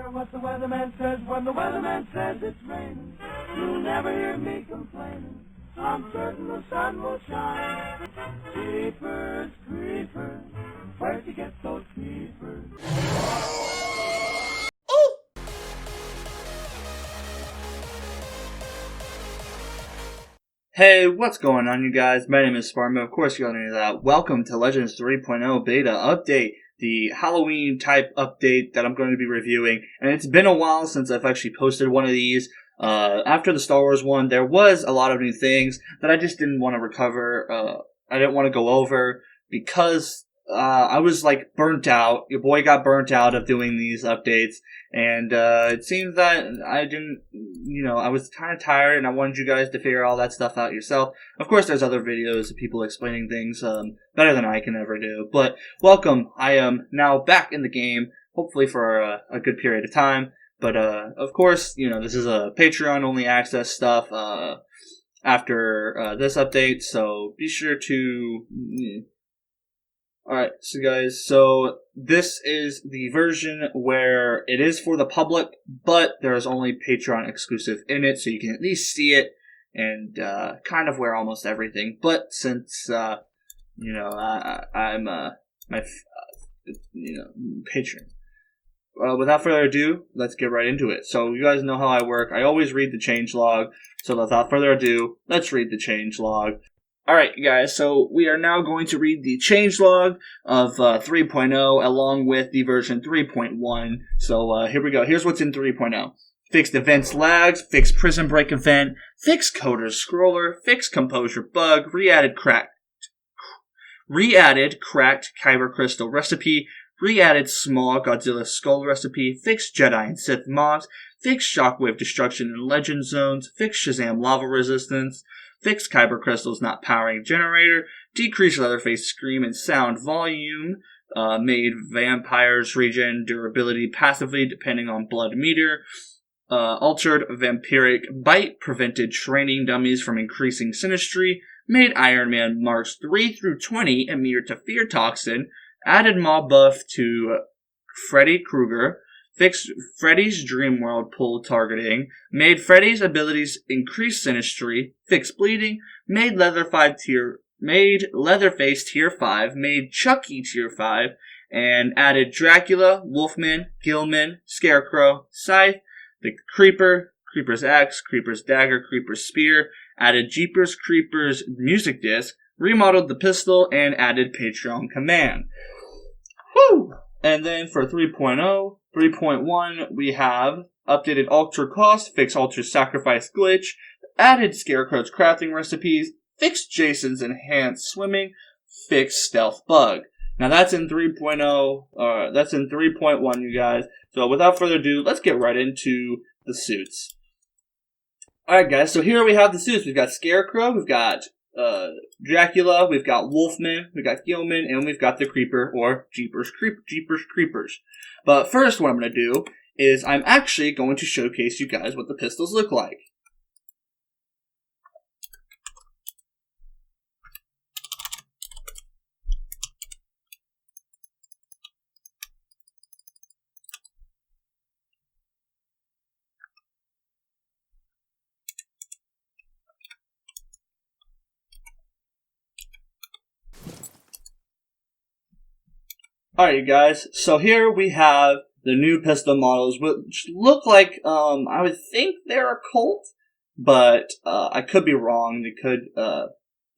care what the weatherman says. When the weatherman says it's raining, you'll never hear me complaining. I'm certain the sun will shine. Peepers, creepers, where'd you get those peepers? Hey, what's going on, you guys? My name is Sparman. Of course, you all know that. Welcome to Legends 3.0 Beta Update, the Halloween type update that I'm going to be reviewing. And it's been a while since I've actually posted one of these. After the Star Wars one, there was a lot of new things that I just didn't want to recover. I didn't want to go over because I was like burnt out. Your boy got burnt out of doing these updates. And it seems that I didn't, I was kind of tired and I wanted you guys to figure all that stuff out yourself. Of course, there's other videos of people explaining things better than I can ever do. But welcome. I am now back in the game, hopefully for a good period of time. But of course, this is a Patreon-only access stuff after this update. So be sure to... Alright, so guys, this is the version where it is for the public, but there is only Patreon exclusive in it, so you can at least see it and kind of wear almost everything. But since, I'm my patron. Without further ado, let's get right into it. So you guys know how I work. I always read the changelog, so without further ado, let's read the changelog. Alright, you guys, so we are now going to read the changelog of 3.0 along with the version 3.1. So here we go. Here's what's in 3.0. Fixed events lags, fixed prison break event, fixed coder scroller, fixed composure bug, re-added cracked kyber crystal recipe, re-added small Godzilla skull recipe, fixed Jedi and Sith mobs, fixed shockwave destruction in legend zones, fixed Shazam lava resistance, fixed kyber crystals not powering generator, decreased Leatherface scream and sound volume, made vampires regen durability passively depending on blood meter, altered vampiric bite, prevented training dummies from increasing sinistry, made Iron Man marks 3 through 20 immune to fear toxin, added mob buff to Freddy Krueger, fixed Freddy's Dream World pull targeting, made Freddy's abilities increase sinistry, fixed bleeding, made Leatherface tier 5, made Chucky tier 5, and added Dracula, Wolfman, Gillman, Scarecrow, Scythe, the Creeper, Creeper's Axe, Creeper's Dagger, Creeper's Spear, added Jeepers Creepers music disc, remodeled the pistol, and added Patreon command. Woo! And then for 3.0, 3.1, we have updated Ultra Cost, fixed Ultra Sacrifice glitch, added Scarecrow's crafting recipes, fixed Jason's enhanced swimming, fixed stealth bug. Now that's in 3.0, that's in 3.1, you guys. So without further ado, let's get right into the suits. Alright guys, so here we have the suits. We've got Scarecrow, we've got Dracula, we've got Wolfman, we've got Gillman, and we've got the Creeper, or Jeepers Creepers. But first, what I'm going to do is I'm actually going to showcase you guys what the pistols look like. Alright, you guys, so here we have the new pistol models, which look like, I would think they're a Colt, but I could be wrong.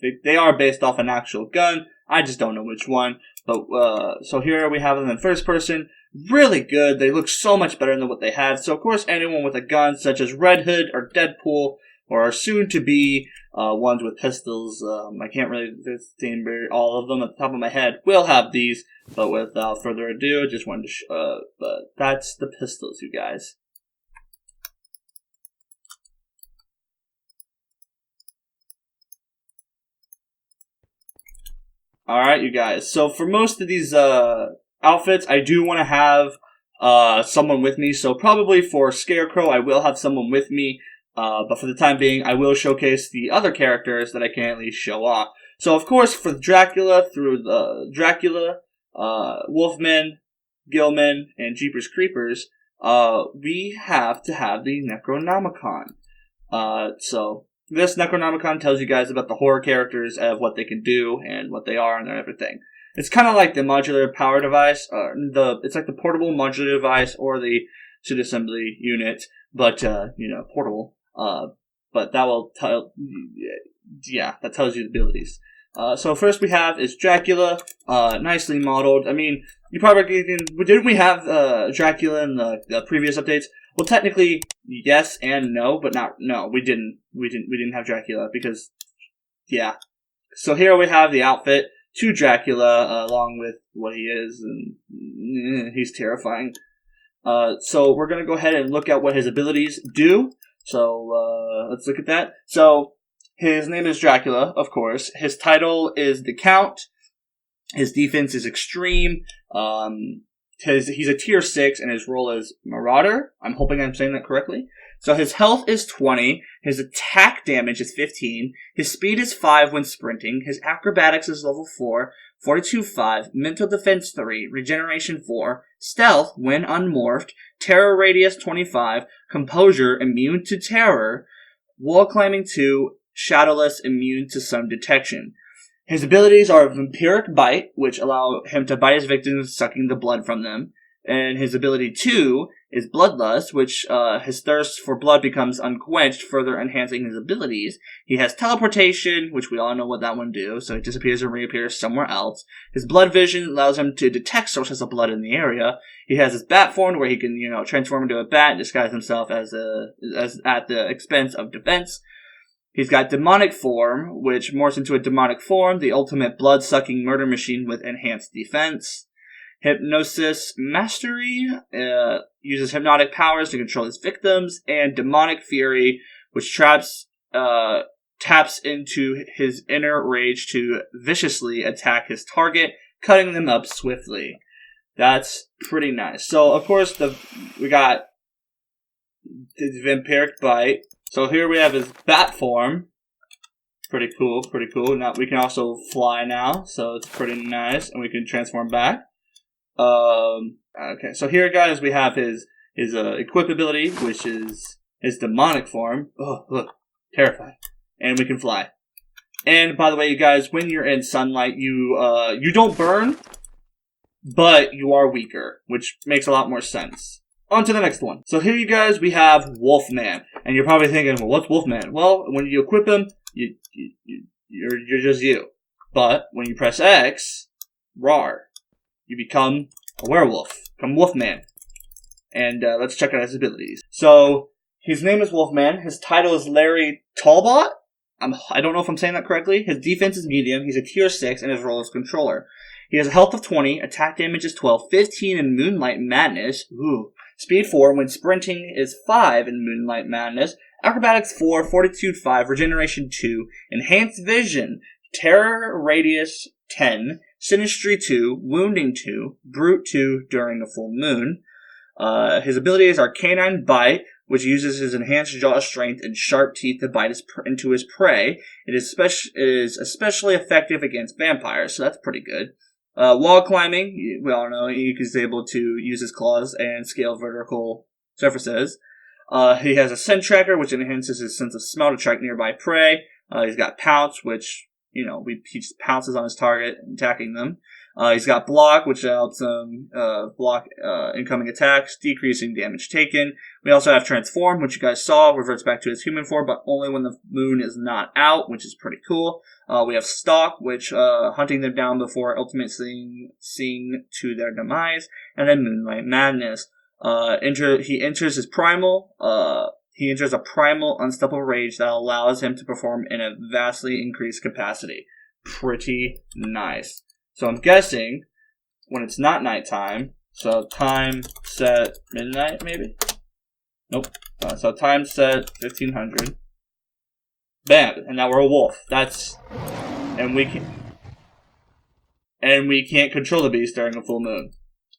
They are based off an actual gun. I just don't know which one. But so here we have them in first person. Really good. They look so much better than what they had. So of course, anyone with a gun, such as Red Hood or Deadpool, or soon to be ones with pistols, I can't really remember all of them at the top of my head, will have these. But without further ado, I just wanted to but that's the pistols, you guys. Alright, you guys. So for most of these outfits, I do want to have someone with me. So probably for Scarecrow, I will have someone with me. But for the time being, I will showcase the other characters that I can at least show off. So of course, for Dracula, Wolfman, Gillman, and Jeepers Creepers, we have to have the Necronomicon. So this Necronomicon tells you guys about the horror characters of what they can do and what they are and everything. It's kind of like the modular power device, it's like the portable modular device or the suit assembly unit, but portable. But that will tell, that tells you the abilities. So first we have is Dracula, nicely modeled. I mean, you probably didn't we have Dracula in the previous updates? Well, technically, yes and no, but we didn't have Dracula because, yeah. So here we have the outfit to Dracula, along with what he is, and he's terrifying. So we're gonna go ahead and look at what his abilities do. So, let's look at that. So, his name is Dracula, of course. His title is the Count. His defense is extreme. He's a tier 6, and his role is Marauder. I'm hoping I'm saying that correctly. So his health is 20. His attack damage is 15. His speed is 5 when sprinting. His acrobatics is level 4. Fortitude 5. Mental defense 3. Regeneration 4. Stealth when unmorphed. Terror radius 25. Composure immune to terror. Wall climbing 2. Shadowless immune to some detection. His abilities are Vampiric Bite, which allow him to bite his victims, sucking the blood from them. And his ability 2 is Bloodlust, which his thirst for blood becomes unquenched, further enhancing his abilities. He has Teleportation, which we all know what that one do, so it disappears and reappears somewhere else. His Blood Vision allows him to detect sources of blood in the area. He has his Bat Form, where he can, transform into a bat and disguise himself as at the expense of defense. He's got Demonic Form, which morphs into a demonic form, the ultimate blood-sucking murder machine with enhanced defense. Hypnosis Mastery uses hypnotic powers to control his victims, and Demonic Fury, which taps into his inner rage to viciously attack his target, cutting them up swiftly. That's pretty nice. So, of course, we got the Vampiric Bite. So here we have his bat form. Pretty cool. Now we can also fly now, so it's pretty nice, and we can transform back. Okay, so here, guys, we have his equip ability, which is his demonic form. Oh, look, terrifying. And we can fly. And by the way, you guys, when you're in sunlight, you don't burn, but you are weaker, which makes a lot more sense. On to the next one. So here, you guys, we have Wolfman. And you're probably thinking, well, what's Wolfman? Well, when you equip him, you're just you. But when you press X, rawr, you become a werewolf. Become Wolfman. And let's check out his abilities. So, his name is Wolfman. His title is Larry Talbot. I don't know if I'm saying that correctly. His defense is medium. He's a tier 6, and his role is controller. He has a health of 20, attack damage is 12, 15 in Moonlight Madness. Ooh. Speed 4 when sprinting is 5 in Moonlight Madness. Acrobatics 4, Fortitude 5, Regeneration 2, Enhanced Vision, Terror Radius 10, Sinistry 2, Wounding 2, Brute 2 during a full moon. His abilities are Canine Bite, which uses his enhanced jaw strength and sharp teeth to bite into his prey. It is especially effective against vampires, so that's pretty good. Wall climbing, we all know he's able to use his claws and scale vertical surfaces. He has a scent tracker, which enhances his sense of smell to track nearby prey. He's got pounce, which, he just pounces on his target, attacking them. He's got block, which helps him block incoming attacks, decreasing damage taken. We also have transform, which you guys saw, reverts back to his human form, but only when the moon is not out, which is pretty cool. We have stalk, which hunting them down before ultimately seeing to their demise, and then Moonlight Madness. He enters his primal. He enters a primal unstoppable rage that allows him to perform in a vastly increased capacity. Pretty nice. So I'm guessing when it's not nighttime, so time set midnight maybe? Nope. So time set 1500. Bam! And now we're a wolf. And we can't control the beast during a full moon.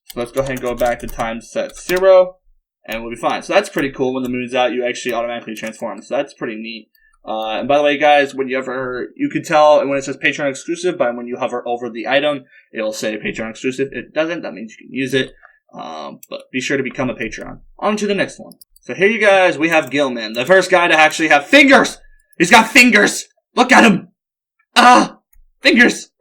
So let's go ahead and go back to time set 0, and we'll be fine. So that's pretty cool. When the moon's out, you actually automatically transform. So that's pretty neat. And by the way, guys, you can tell when it says Patreon exclusive by when you hover over the item, it'll say Patreon exclusive. It doesn't. That means you can use it. But be sure to become a Patreon. On to the next one. So here you guys, we have Gillman, the first guy to actually have fingers! He's got fingers! Look at him! Ah! Fingers!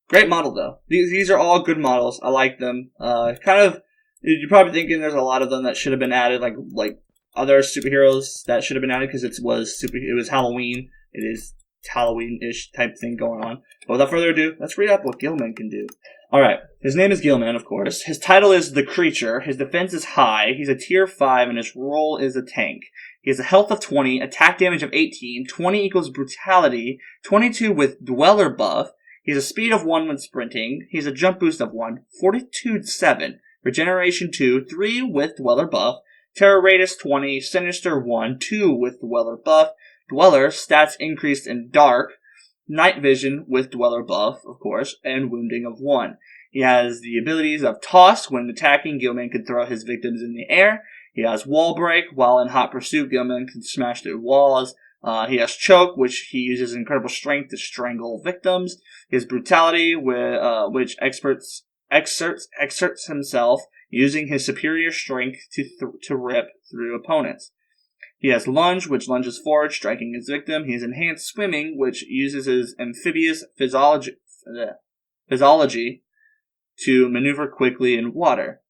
Great model, though. These are all good models. I like them. You're probably thinking there's a lot of them that should have been added, like other superheroes that should have been added because it was Halloween. It is Halloween-ish type thing going on. But without further ado, let's read up what Gillman can do. Alright, his name is Gillman, of course. His title is The Creature. His defense is high. He's a tier 5, and his role is a tank. He has a health of 20, attack damage of 18, 20 equals brutality, 22 with dweller buff. He has a speed of 1 when sprinting. He has a jump boost of 1, fortitude 7, regeneration 2, 3 with dweller buff, terror radius 20, sinister 1, 2 with dweller buff, dweller, stats increased in dark, night vision with dweller buff, of course, and wounding of 1. He has the abilities of toss. When attacking, Gillman can throw his victims in the air. He has wall break. While in hot pursuit, Gillman can smash through walls. He has choke, which he uses incredible strength to strangle victims. His brutality, which exerts himself using his superior strength to rip through opponents. He has lunge, which lunges forward, striking his victim. He has enhanced swimming, which uses his amphibious physiology to maneuver quickly in water.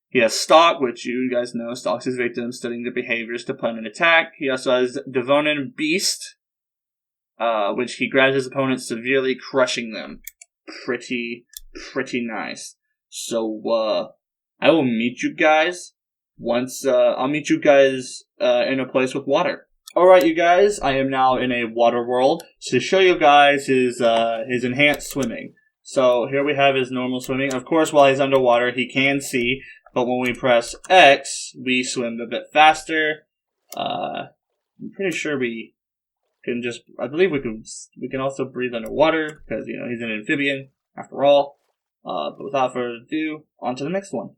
He has stalk, which you guys know stalks his victims, studying their behaviors to plan an attack. He also has Devonin Beast, which he grabs his opponents, severely crushing them. Pretty nice. So, I will meet you guys once, I'll meet you guys, in a place with water. Alright, you guys, I am now in a water world to show you guys his enhanced swimming. So, here we have his normal swimming. Of course, while he's underwater, he can see, but when we press X, we swim a bit faster. I'm pretty sure we can I believe we can also breathe underwater, because, he's an amphibian, after all. But without further ado, on to the next one.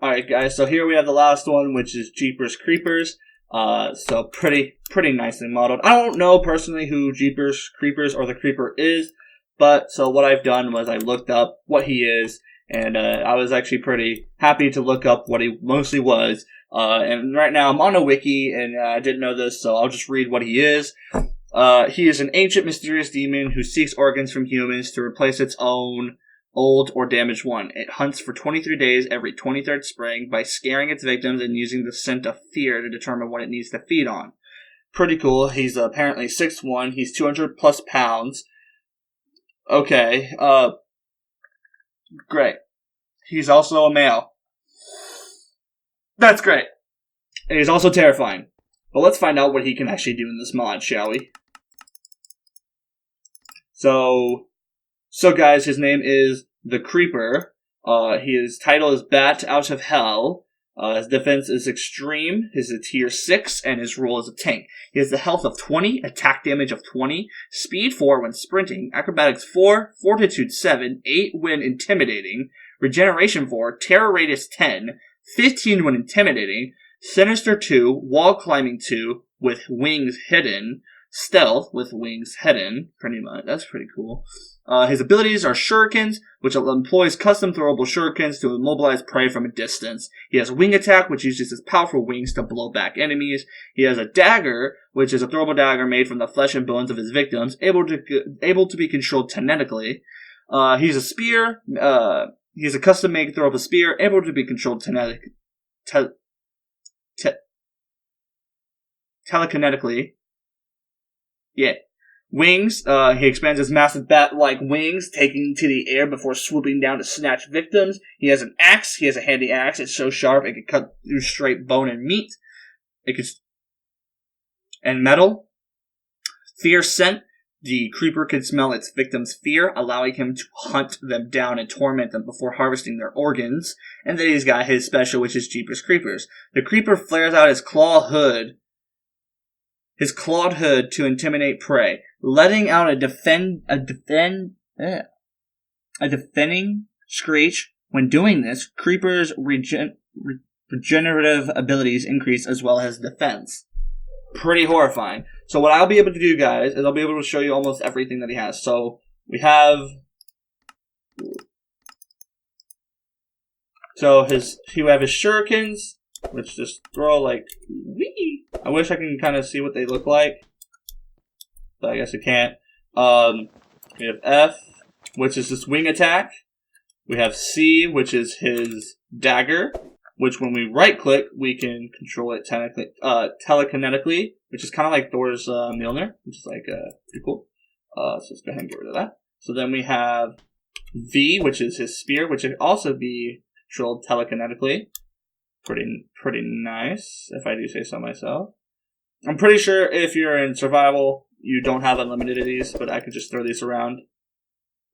Alright guys, so here we have the last one, which is Jeepers Creepers. So pretty nicely modeled. I don't know personally who Jeepers Creepers or the Creeper is, but so what I've done was I looked up what he is, and I was actually pretty happy to look up what he mostly was. And right now I'm on a wiki, and I didn't know this, so I'll just read what he is. He is an ancient mysterious demon who seeks organs from humans to replace its own old or damaged one. It hunts for 23 days every 23rd spring by scaring its victims and using the scent of fear to determine what it needs to feed on. Pretty cool. He's apparently 6'1". He's 200 plus pounds. Okay, great. He's also a male. That's great. And he's also terrifying. But let's find out what he can actually do in this mod, shall we? So guys, his name is The Creeper. His title is Bat Out of Hell. His defense is extreme. His is a tier 6, and his role is a tank. He has the health of 20, attack damage of 20, speed 4 when sprinting, acrobatics 4, fortitude 7, 8 when intimidating, regeneration 4, terror radius 10, 15 when intimidating, sinister 2, wall climbing 2 with wings hidden, stealth with wings hidden, pretty much. That's pretty cool. His abilities are shurikens, which employs custom throwable shurikens to immobilize prey from a distance. He has wing attack, which uses his powerful wings to blow back enemies. He has a dagger, which is a throwable dagger made from the flesh and bones of his victims, able to be controlled kinetically. He's a spear. He has a custom-made throwable spear, able to be controlled telekinetically. Yeah. Wings, he expands his massive bat-like wings, taking to the air before swooping down to snatch victims. He has an axe. He has a handy axe. It's so sharp it can cut through straight bone and meat. And metal. Fear scent. The creeper can smell its victim's fear, allowing him to hunt them down and torment them before harvesting their organs. And then he's got his special, which is Jeepers Creepers. The creeper flares out his clawed hood to intimidate prey, letting out a defending screech. When doing this, creepers' regenerative abilities increase as well as defense. Pretty horrifying. So what I'll be able to do, guys, is I'll be able to show you almost everything that he has. So we have So he have his shurikens, which just throw like wee. I wish I can kind of see what they look like, but I guess I can't. We have F, which is this wing attack. We have C, which is his dagger, which when we right click, we can control it telekinetically, which is kind of like Thor's Mjolnir, which is like pretty cool. So let's go ahead and get rid of that. So then we have V, which is his spear, which can also be controlled telekinetically. Pretty nice, if I do say so myself. I'm pretty sure if you're in survival, you don't have unlimited of these, but I could just throw these around.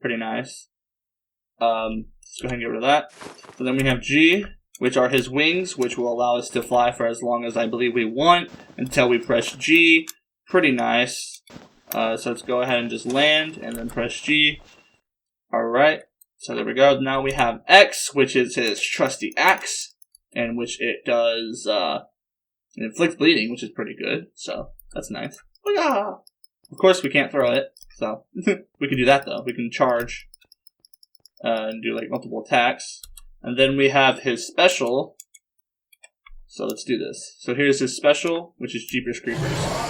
Pretty nice. Let's go ahead and get rid of that. So then we have G, which are his wings, which will allow us to fly for as long as I believe we want until we press G. Pretty nice. So let's go ahead and just land and then press G. Alright, so there we go. Now we have X, which is his trusty axe, and which it does it inflicts bleeding, which is pretty good. So that's nice. Of course, we can't throw it, so we can do that though. We can charge and do like multiple attacks. And then we have his special. So let's do this. So here's his special, which is Jeepers Creepers.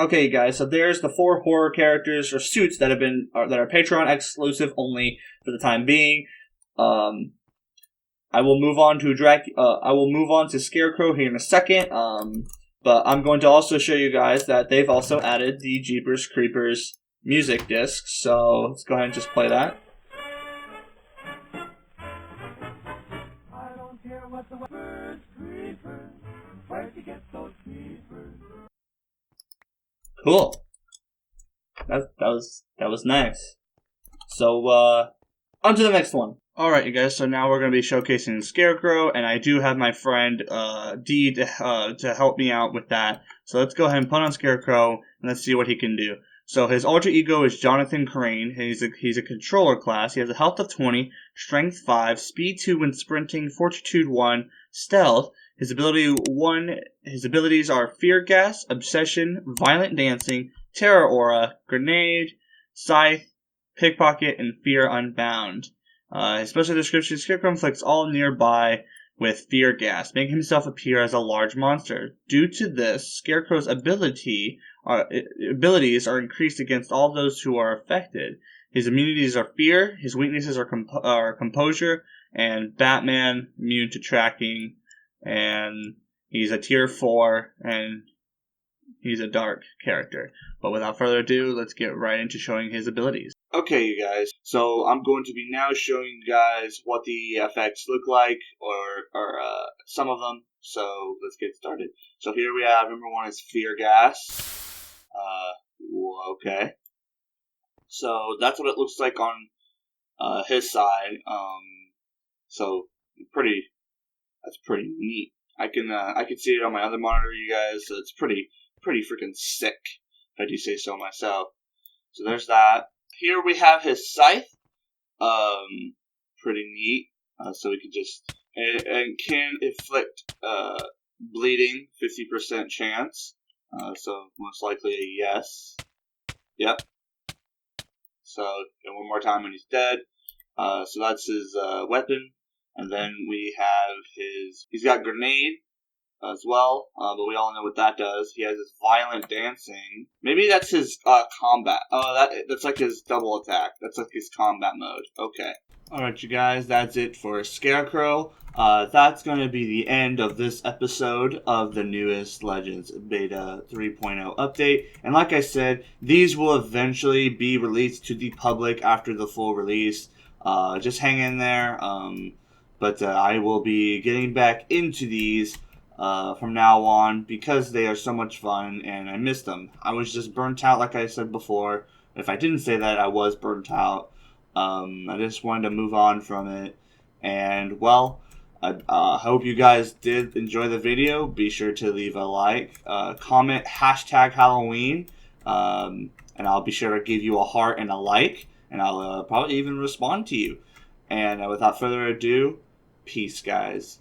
Okay, guys. So there's the 4 horror characters or suits that are Patreon exclusive only for the time being. I will move on to I will move on to Scarecrow here in a second. But I'm going to also show you guys that they've also added the Jeepers Creepers music disc. So let's go ahead and just play that. I don't care what the weather's creepers, where'd you get those creepers? Cool. That was nice. So on to the next one. Alright, you guys, so now we're going to be showcasing Scarecrow, and I do have my friend D to help me out with that. So let's go ahead and put on Scarecrow, and let's see what he can do. So his alter ego is Jonathan Crane. He's a controller class. He has a health of 20, strength 5, speed 2 when sprinting, fortitude 1, stealth. His abilities are Fear Gas, Obsession, Violent Dancing, Terror Aura, Grenade, Scythe, Pickpocket, and Fear Unbound. His special description: Scarecrow inflicts all nearby with fear gas, making himself appear as a large monster. Due to this, Scarecrow's abilities are increased against all those who are affected. His immunities are fear, his weaknesses are composure, and Batman, immune to tracking, and he's a tier 4, and he's a dark character. But without further ado, let's get right into showing his abilities. Okay, you guys, so I'm going to be now showing you guys what the effects look like, or some of them, so let's get started. So here we have, number 1 is Fear Gas. Okay. So that's what it looks like on his side. So that's pretty neat. I can see it on my other monitor, you guys, so it's pretty freaking sick, if I do say so myself. So there's that. Here we have his scythe. Pretty neat. So we can just and can inflict bleeding, 50% chance. So most likely a yes. Yep. So and one more time and he's dead. So that's his weapon. And then we have he's got grenade as well, but we all know what that does. He has his violent dancing. Maybe that's his combat. Oh, that's like his double attack. That's like his combat mode. Okay. Alright, you guys, that's it for Scarecrow. That's going to be the end of this episode of the newest Legends Beta 3.0 update. And like I said, these will eventually be released to the public after the full release. Just hang in there. But I will be getting back into these from now on because they are so much fun and I miss them. I was just burnt out, like I said before. If I didn't say that, I was burnt out. I just wanted to move on from it. And, well, I hope you guys did enjoy the video. Be sure to leave a like, comment #Halloween, and I'll be sure to give you a heart and a like, and I'll probably even respond to you. And without further ado, peace, guys.